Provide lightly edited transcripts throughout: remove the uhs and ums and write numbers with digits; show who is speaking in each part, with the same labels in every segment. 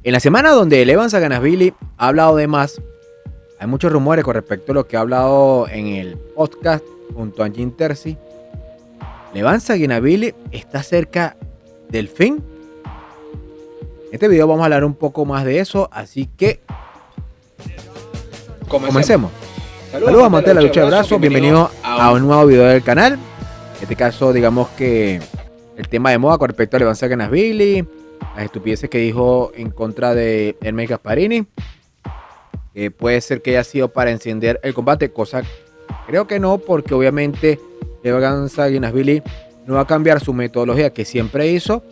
Speaker 1: En la semana donde Levan Saganashvili ha hablado de más, hay muchos rumores con respecto a lo que ha hablado en el podcast junto a Jim Terzi. Levan Saganashvili está cerca del fin. En este video vamos a hablar un poco más de eso, así que comencemos. Saludos amantes de la lucha de brazos, bienvenidos a un nuevo video del canal. En este caso, digamos que el tema de moda con respecto a Levan Saganashvili, las estupideces que dijo en contra de Hermes Gasparini, puede ser que haya sido para encender el combate, cosa creo que no, porque obviamente Levan Saganashvili no va a cambiar su metodología que siempre hizo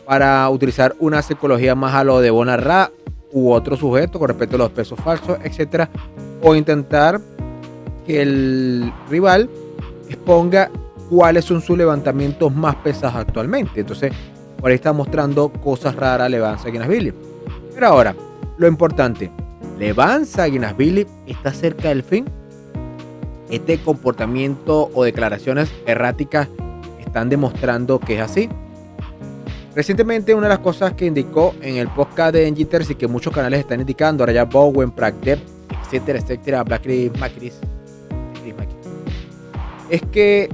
Speaker 1: para utilizar una psicología más a lo de Bonarra u otro sujeto con respecto a los pesos falsos, etcétera, o intentar que el rival exponga cuáles son sus levantamientos más pesados actualmente. Entonces, por ahí está mostrando cosas raras Levan Saganashvili. Pero ahora, lo importante, Levan Saganashvili está cerca del fin. Este comportamiento o declaraciones erráticas están demostrando que es así. Recientemente, una de las cosas que indicó en el podcast de Jim Terzi, que muchos canales están indicando, ahora ya Bowen, Pragdev, etcétera, etcétera, Blackris Macris, es que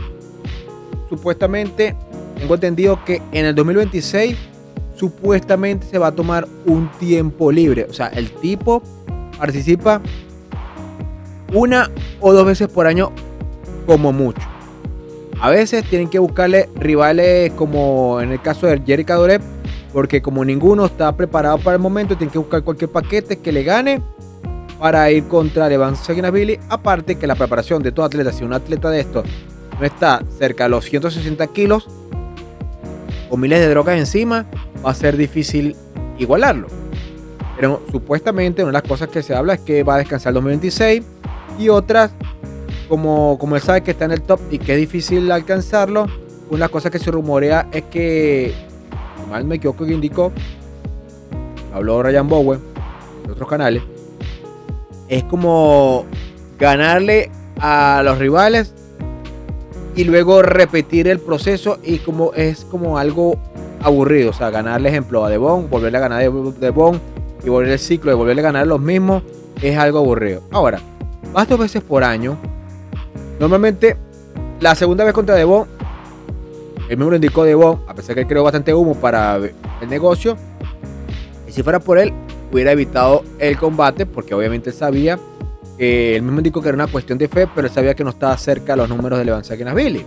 Speaker 1: supuestamente tengo entendido que en el 2026 supuestamente se va a tomar un tiempo libre. O sea, el tipo participa una o dos veces por año como mucho. A veces tienen que buscarle rivales, como en el caso de Jericho Dorev, porque como ninguno está preparado para el momento, tienen que buscar cualquier paquete que le gane para ir contra Levan Saganashvili. Aparte que la preparación de todo atleta, si un atleta de estos no está cerca de los 160 kilos o miles de drogas encima, va a ser difícil igualarlo. Pero supuestamente una de las cosas que se habla es que va a descansar el 2026, y otras, como él sabe que está en el top y que es difícil alcanzarlo, una de las cosas que se rumorea es que, si mal me equivoco, que indicó, habló Ryan Bowen de otros canales, es como ganarle a los rivales y luego repetir el proceso, y como es como algo aburrido. O sea, ganarle, ejemplo, a Devon, volverle a ganar a Devon y volver el ciclo de volverle a ganar a los mismos, es algo aburrido. Ahora, vas 2 veces por año. Normalmente, la segunda vez contra Devon, el mismo lo indicó Devon, a pesar que él creó bastante humo para el negocio, y si fuera por él, hubiera evitado el combate, porque obviamente él sabía que él mismo indicó que era una cuestión de fe, pero él sabía que no estaba cerca de los números de Levan Saganashvili.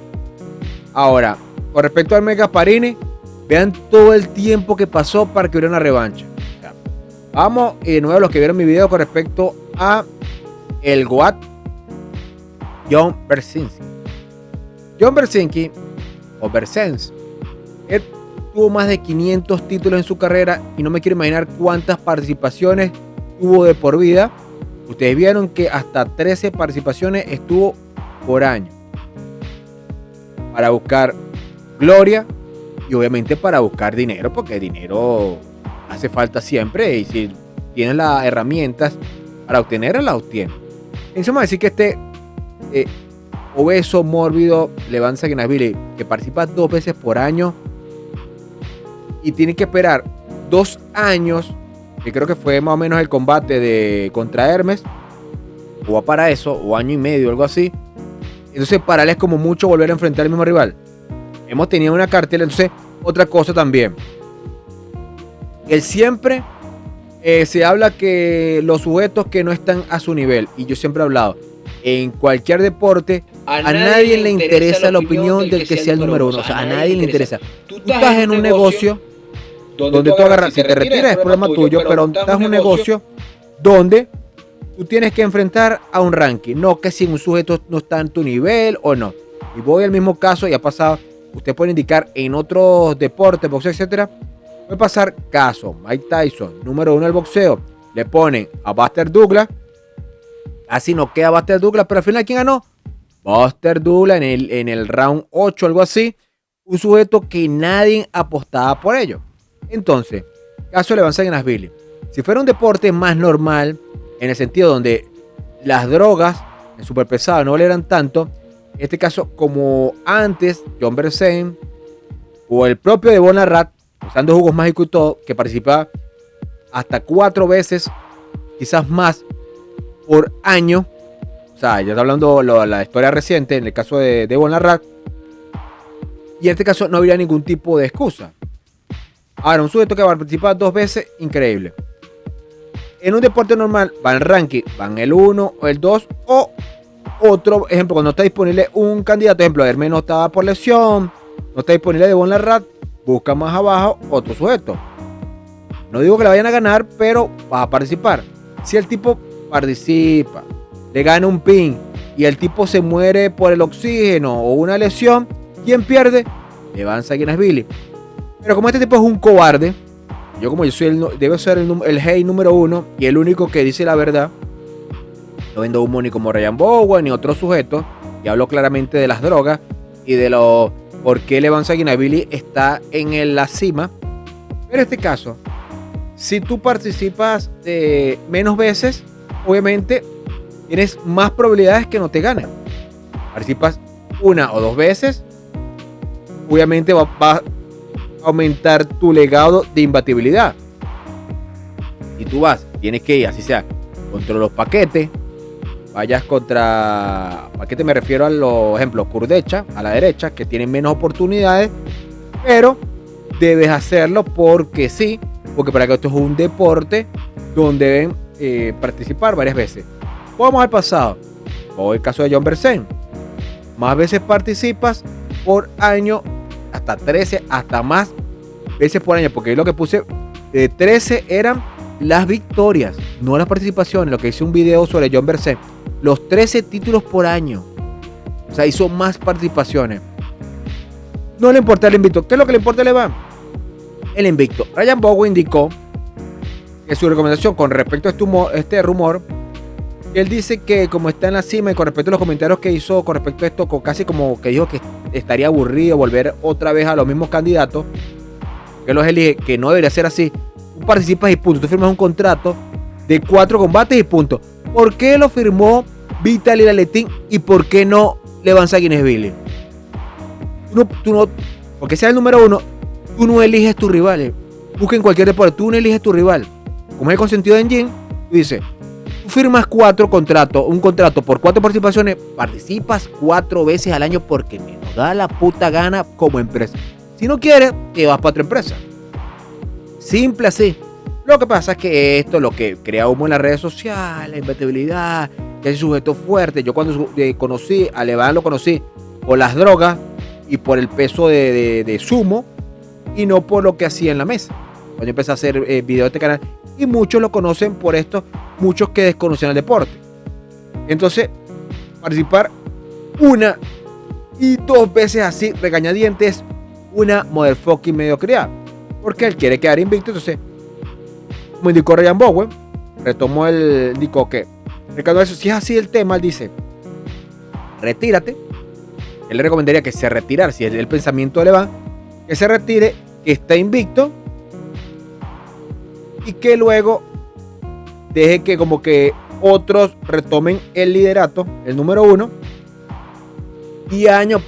Speaker 1: Ahora, con respecto al Hermes Gasparini, vean todo el tiempo que pasó para que hubiera una revancha. O sea, vamos, y de nuevo los que vieron mi video con respecto a el GOAT Jon Brzezinski. Jon Brzezinski, o Brzezinski, él tuvo más de 500 títulos en su carrera, y no me quiero imaginar cuántas participaciones tuvo de por vida. Ustedes vieron que hasta 13 participaciones estuvo por año, para buscar gloria y obviamente para buscar dinero, porque dinero hace falta siempre, y si tienes las herramientas para obtenerla, las obtienes. Encima de decir que este obeso, mórbido Levan Saganashvili, que participa 2 veces por año y tiene que esperar 2 años, que creo que fue más o menos el combate de contra Hermes, o va para eso, o año y medio, algo así. Entonces para él es como mucho volver a enfrentar al mismo rival. Hemos tenido una cartela. Entonces, otra cosa también, él siempre se habla que los sujetos que no están a su nivel, y yo siempre he hablado, en cualquier deporte, a nadie le interesa la opinión del que sea el número uno. O sea, a nadie le interesa. Tú estás en un negocio donde tú agarras, si te retiras es problema tuyo, pero estás en un negocio donde tú tienes que enfrentar a un ranking, no que si un sujeto no está en tu nivel o no. Y voy al mismo caso, y ha pasado, usted puede indicar en otros deportes, boxeo, etcétera, puede pasar caso, Mike Tyson, número 1 del boxeo, le ponen a Buster Douglas, así no queda Buster Douglas, pero al final, ¿quién ganó? Buster Douglas en el round 8, algo así, un sujeto que nadie apostaba por ello. Entonces, caso de Levan Saganashvili, si fuera un deporte más normal, en el sentido donde las drogas en superpesado no valieran tanto, en este caso, como antes, Jon Brzezinski o el propio de Bonarrat, usando jugos mágicos y todo, que participaba hasta 4 veces, quizás más, por año. O sea, ya está hablando la historia reciente, en el caso de Devon Larratt. Y en este caso no habría ningún tipo de excusa. Ahora, un sujeto que va a participar 2 veces, increíble. En un deporte normal, va en ranking, van el 1 o el 2 o otro, ejemplo, cuando está disponible un candidato, ejemplo, Hermes no estaba por lesión, no está disponible Devon Larratt, busca más abajo otro sujeto. No digo que la vayan a ganar, pero va a participar. Si el tipo participa, le gana un pin y el tipo se muere por el oxígeno o una lesión, ¿quién pierde? Levan Sanguinasvili. Pero como este tipo es un cobarde, yo soy debe ser el hey número 1 y el único que dice la verdad, no vendo humo ni como Ryan Bowen ni otro sujeto, y hablo claramente de las drogas y de lo por qué Levan Sanguinasvili está en la cima. Pero en este caso, si tú participas menos veces, obviamente tienes más probabilidades que no te ganen. Participas 1 o 2 veces, obviamente va a aumentar tu legado de imbatibilidad. Si tú tienes que ir, así sea, contra los paquetes, vayas contra paquetes, me refiero a los ejemplos Kurdecha, a la derecha, que tienen menos oportunidades, pero debes hacerlo porque sí, porque para que esto es un deporte donde deben participar varias veces. Vamos al pasado, o el caso de John Bersen. Más veces participas por año, hasta 13, hasta más veces por año, porque lo que puse de 13 eran las victorias, no las participaciones. Lo que hice un video sobre John Bersen, los 13 títulos por año, o sea, hizo más participaciones. No le importa el invicto. ¿Qué es lo que le importa a Levan? El invicto. Ryan Bowen indicó que su recomendación con respecto a este rumor, él dice que como está en la cima y con respecto a los comentarios que hizo con respecto a esto, casi como que dijo que estaría aburrido volver otra vez a los mismos candidatos, que los elige, que no debería ser así. Tú participas y punto. Tú firmas un contrato de 4 combates y punto. ¿Por qué lo firmó Vitaly Aletin y por qué no Levan Sanguinasvili? Tú no, porque sea el número 1, tú no eliges tus rivales. Busca en cualquier deporte, tú no eliges tu rival. Como es el consentido de Engine, tú dices, tú firmas un contrato por 4 participaciones, participas 4 veces al año porque me nos da la puta gana como empresa. Si no quieres, te vas para otra empresa. Simple así. Lo que pasa es que esto es lo que crea humo en las redes sociales, imbatibilidad, que es sujeto fuerte. Yo cuando conocí a Levan, lo conocí por las drogas y por el peso de sumo y no por lo que hacía en la mesa. Cuando yo empecé a hacer videos de este canal, y muchos lo conocen por esto, muchos que desconocían el deporte. Entonces, participar 1 y 2 veces así, regañadientes, una motherfucking mediocridad. Porque él quiere quedar invicto. Entonces, como indicó Ryan Bowen, indicó que Ricardo, eso, si es así el tema, él dice, retírate. Él le recomendaría que se retirara, si es el pensamiento de Levan, que se retire, que está invicto y que luego deje que como que otros retomen el liderato, el número 1, y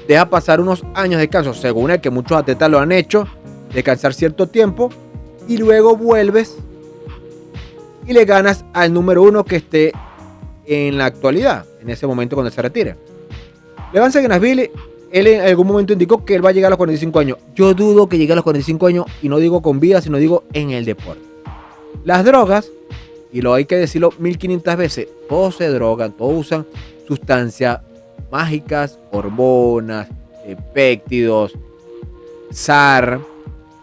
Speaker 1: deja pasar unos años de descanso, según el que muchos atletas lo han hecho, descansar cierto tiempo y luego vuelves y le ganas al número 1 que esté en la actualidad, en ese momento cuando se retire. Levan Sanguinasvili, él en algún momento indicó que él va a llegar a los 45 años. Yo dudo que llegue a los 45 años, y no digo con vida, sino digo en el deporte. Las drogas, y lo hay que decirlo 1500 veces, todos se drogan, todos usan sustancias mágicas, hormonas, péptidos, SAR,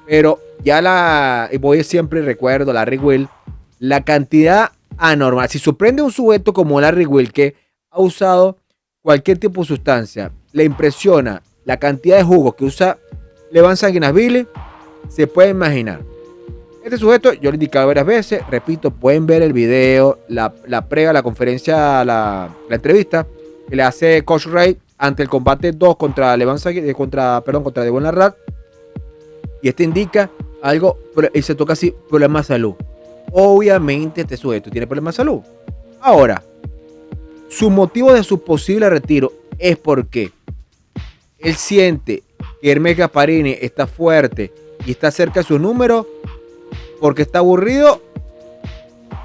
Speaker 1: pero ya voy siempre recuerdo Larry Will, la cantidad anormal. Si sorprende un sujeto como Larry Will que ha usado cualquier tipo de sustancia, le impresiona la cantidad de jugos que usa Levan Sanguinasvili, se puede imaginar. Este sujeto, yo lo he indicado varias veces, repito, pueden ver el video, la previa, la conferencia, la entrevista que le hace Coach Ray ante el combate 2 contra Devon Larratt, y este indica algo, y se toca así, problema de salud. Obviamente este sujeto tiene problemas de salud. Ahora, su motivo de su posible retiro es porque él siente que Hermes Gasparini está fuerte y está cerca de su número, porque está aburrido,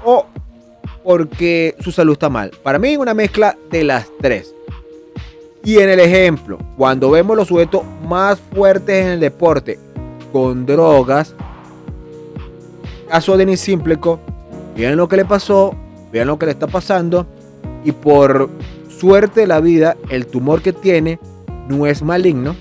Speaker 1: o porque su salud está mal. Para mí es una mezcla de las tres. Y en el ejemplo, cuando vemos los sujetos más fuertes en el deporte con drogas, caso de Denis Simpleko, vean lo que le pasó, vean lo que le está pasando, y por suerte de la vida, el tumor que tiene no es maligno,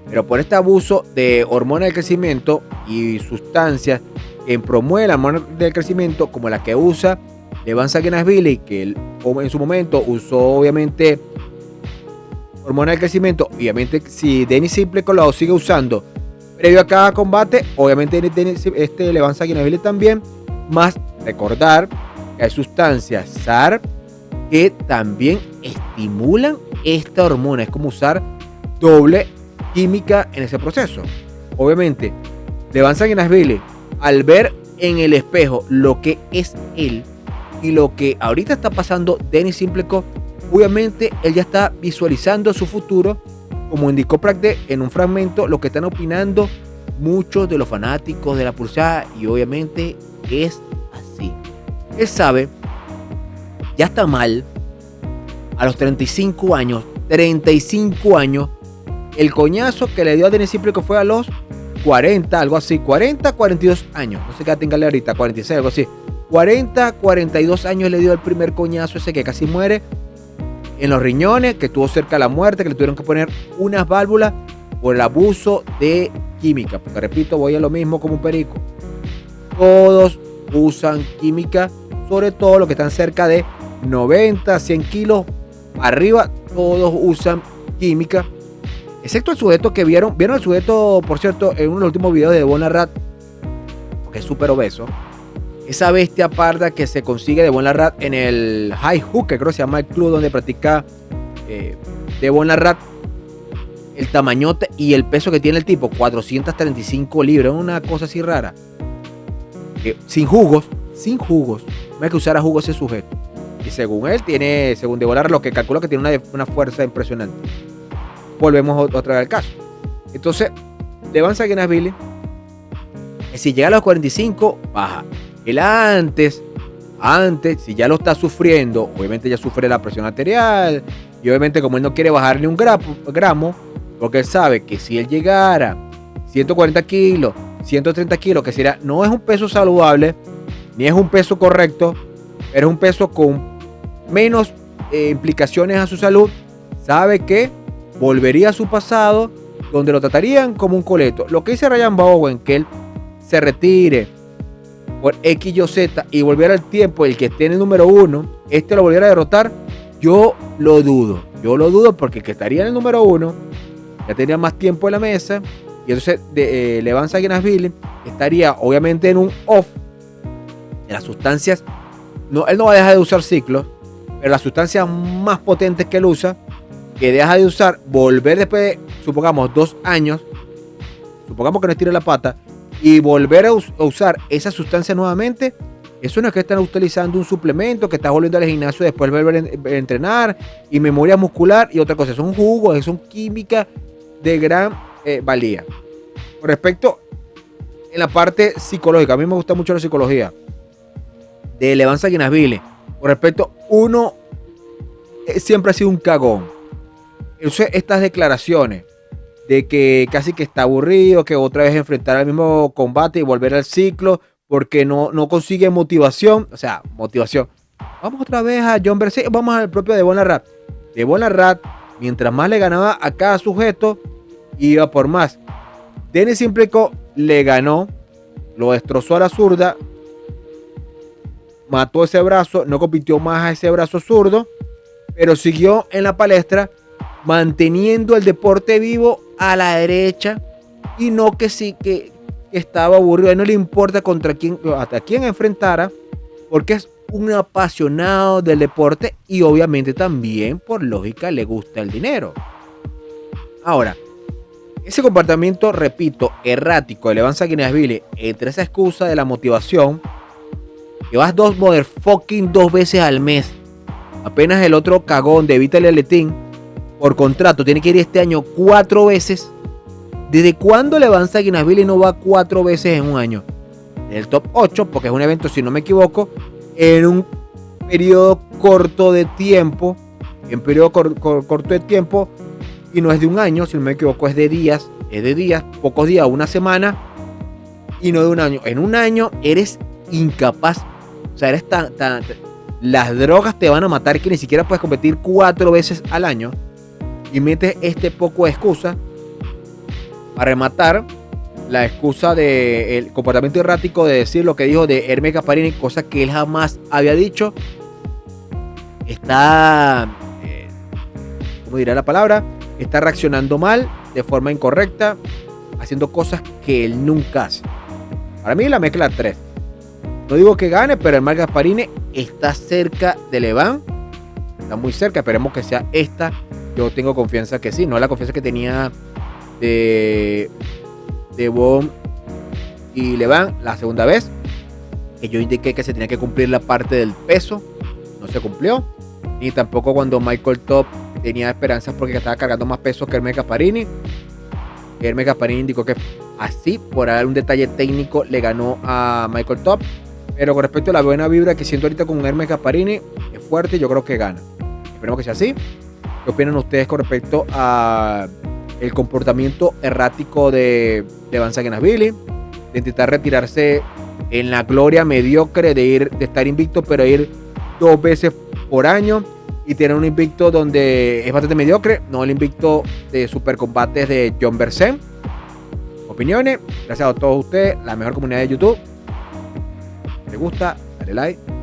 Speaker 1: pero por este abuso de hormonas del crecimiento y sustancias que promueven la hormona del crecimiento, como la que usa Levan Sakinashvili, que él en su momento usó obviamente hormona del crecimiento, obviamente si Denis Simpleko lo sigue usando previo a cada combate, obviamente Levan Sakinashvili también, más recordar que hay sustancias SAR que también estimulan esta hormona, es como usar doble química en ese proceso. Obviamente, Levan Sakinashvili, al ver en el espejo lo que es él y lo que ahorita está pasando Denis Simpleko, obviamente él ya está visualizando su futuro, como indicó Pragde en un fragmento, lo que están opinando muchos de los fanáticos de la pulsada, y obviamente es así. Él sabe, ya está mal, a los 35 años, el coñazo que le dio a Denis Simpleko fue a los 40, algo así, 40, 42 años, no sé qué tenga ahorita, 46, algo así, 40, 42 años le dio el primer coñazo ese que casi muere en los riñones, que estuvo cerca de la muerte, que le tuvieron que poner unas válvulas por el abuso de química, porque repito, voy a lo mismo como un perico, todos usan química, sobre todo los que están cerca de 90, 100 kilos arriba, todos usan química, excepto el sujeto que vieron el sujeto, por cierto, en uno de los últimos videos de Devon Larratt, que es súper obeso, esa bestia parda que se consigue Devon Larratt en el High Hook, que creo que se llama el club donde practica Devon Larratt, el tamañote y el peso que tiene el tipo, 435 libras, una cosa así rara, sin jugos, no hay que usar a jugos ese sujeto, y según él tiene, según Devon Larratt, lo que calcula que tiene una fuerza impresionante. Volvemos otra vez al caso. Entonces, Levan Sakinashvili, si llega a los 45, baja. Él antes, si ya lo está sufriendo, obviamente ya sufre la presión arterial, y obviamente como él no quiere bajar ni un gramo, porque él sabe que si él llegara 140 kilos, 130 kilos, que sería, no es un peso saludable, ni es un peso correcto, pero es un peso con menos implicaciones a su salud, sabe que volvería a su pasado, donde lo tratarían como un coleto. Lo que dice Ryan Bowen, que él se retire por X, Y, Z y volviera al tiempo el que esté en el número 1, lo volviera a derrotar, yo lo dudo porque el que estaría en el número 1 ya tenía más tiempo en la mesa, y entonces Levan Sakinashvili estaría obviamente en un off de las sustancias. No, él no va a dejar de usar ciclos, pero las sustancias más potentes que él usa, que deja de usar, volver después de, supongamos, 2 años, supongamos que no estire la pata, y volver a usar esa sustancia nuevamente, eso no es que están utilizando un suplemento, que estás volviendo al gimnasio después de volver a entrenar, y memoria muscular, y otra cosa, son jugos, son química de gran valía. Con respecto, en la parte psicológica, a mí me gusta mucho la psicología de Levan Sakinashvili. Con respecto, uno siempre ha sido un cagón. Entonces, estas declaraciones de que casi que está aburrido, que otra vez enfrentar al mismo combate y volver al ciclo porque no consigue motivación. O sea, motivación. Vamos otra vez a John Berset, vamos al propio Devon Larratt. Devon Larratt, mientras más le ganaba a cada sujeto, iba por más. Denis Simpleko le ganó, lo destrozó a la zurda, mató ese brazo, no compitió más a ese brazo zurdo, pero siguió en la palestra, manteniendo el deporte vivo a la derecha, y no que sí que estaba aburrido, no le importa hasta quién enfrentara, porque es un apasionado del deporte y obviamente también por lógica le gusta el dinero. Ahora, ese comportamiento, repito, errático de Levan Sakinashvili, entre esa excusa de la motivación, que vas 2 veces al mes, apenas el otro cagón de Vitaly Aletin por contrato tiene que ir este año 4 veces. ¿Desde cuándo Levan Sakinashvili no va 4 veces en un año? en el top 8, porque es un evento, si no me equivoco, en un periodo corto de tiempo, corto de tiempo, y no es de un año, si no me equivoco, es de días, pocos días, una semana, y no de un año. En un año eres incapaz, o sea, eres las drogas te van a matar, que ni siquiera puedes competir 4 veces al año, y metes poco de excusa para rematar la excusa del comportamiento errático de decir lo que dijo de Hermes Gasparini, cosa que él jamás había dicho. Está, ¿cómo dirá la palabra? Está reaccionando mal, de forma incorrecta, haciendo cosas que él nunca hace. Para mí la mezcla 3. No digo que gane, pero Hermes Gasparini está cerca de Levan. Está muy cerca, esperemos que sea esta. Yo tengo confianza que sí, no la confianza que tenía de Bond y Levan la segunda vez, que yo indiqué que se tenía que cumplir la parte del peso, no se cumplió, ni tampoco cuando Michael Top tenía esperanzas porque estaba cargando más peso que Hermes Gasparini. Hermes Gasparini indicó que así, por dar un detalle técnico, le ganó a Michael Top, pero con respecto a la buena vibra que siento ahorita con Hermes Gasparini, es fuerte, yo creo que gana. Esperemos que sea así. ¿Qué opinan ustedes con respecto a el comportamiento errático de Van Sagenasvili, de intentar retirarse en la gloria mediocre de estar invicto, pero ir 2 veces por año y tener un invicto donde es bastante mediocre, no el invicto de super combates de John Bersen? Opiniones, gracias a todos ustedes, la mejor comunidad de YouTube. Si te gusta, dale like.